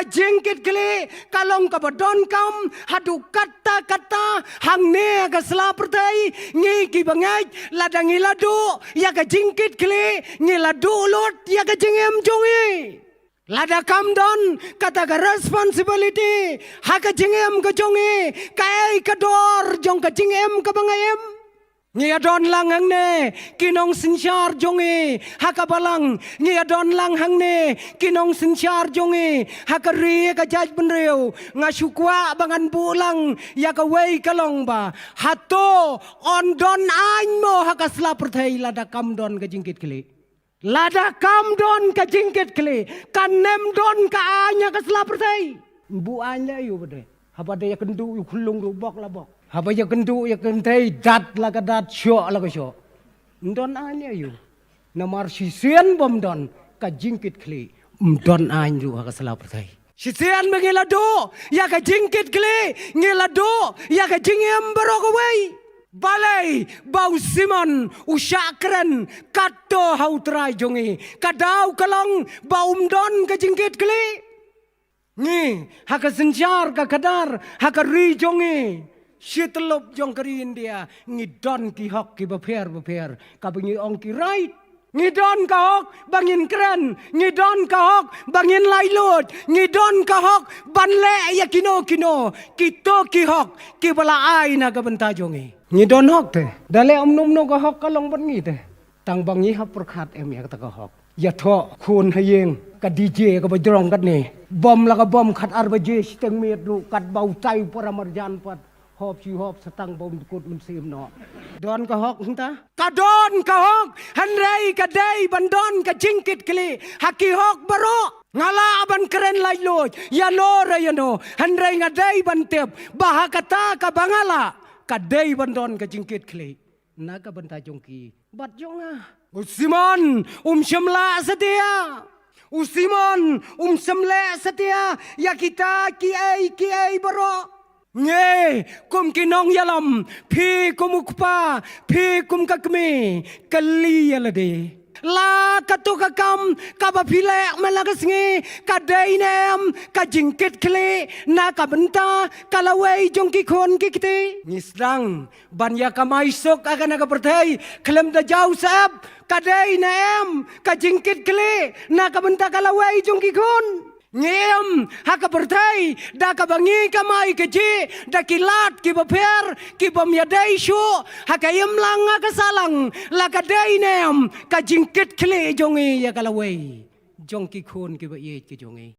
jingkit kali kalong ka badon kam hadu kata hang ne ka slapertai ngi ki bangai ladang iladu ya ka jingkit kali ngi ladu lut ya ka jingem jongi lada kam don kata ka responsibility ha ka jingem ka jongi kai ka dor jong ka jingem ka bangayem ngi adon lang hang ne kinong sinchar jongi hakabalang ngi adon lang hang ne kinong sinchar jongi hakari ka jaj benreu ngasukwa bangan bulang ya ka wei kalong ba hato on don ain mo hakasla perthai lada kam don ka jingkit kli lada kam don ka jingkit kli kanem don ka anya kasla perthai bu anya yu bade habade ya kendu yu khulung ru bok la bok haba ya kendu ya kentai dat la ka dat syok la ka syok ndon anya yu namar sisian bom don ka jingkit kli don an yu ha ka sala perthai sisian mengila do ya ka jingkit kli ngila do ya ka jingem barok wei balai bau simon usakren kato hautrai jongi kadau kalong baum don ka jingkit kli ngi ha ka senjar ka kadar ha ka ri jongi Shitelop jong kari India ngidon ki hok ki beper ka bengi ong ki right ngidon ka hok bangin keren ngidon ka hok bangin lailot ngidon ka hok banle ya kino kito ki hok ki bala ai na ka benta jongi ngidon hok te dale omnum no ka hok kalong ban ngi te tang bangi hap perkhat em ya ka hok ya tho khun hayeng ka DJ ka bajrong kat ni bom la ka bom khat ar baje siteng met lu kat bau tai paramarjan pat hop si hop setang bom kut mensim no don ka hok henta ka don ka hok hanrei ka dei bandon ka jingkit kli haki hok baro ngala ban keren lai lo ya no ra ya no hanrei ngadei bantep bahakata ka bangala ka dei bandon ka jingkit kli na ka banta jongki bat jonga usimon semla setia usimon semle setia ya kita ki ai baro nge kum kinong yalam phi kumukpa phi kum kakme kali yalade la katu kakam kaba phile malagas nge kadainem ka jingkit kle na ka benta kalawei jongki khon ki kite nisrang banya kamai sok akan ka perthai klem da jau sab kadainem ka jingkit kle na ka benta kalawei jongki khon ngem haka perthai da ka bangi ka mai ke ji da kilat ki baper ki bam ya dai shu haka yem lang ka salang la ka dai nem ka jingkit khle jongi ya kalawei jong ki khon ki ba ye ki jongi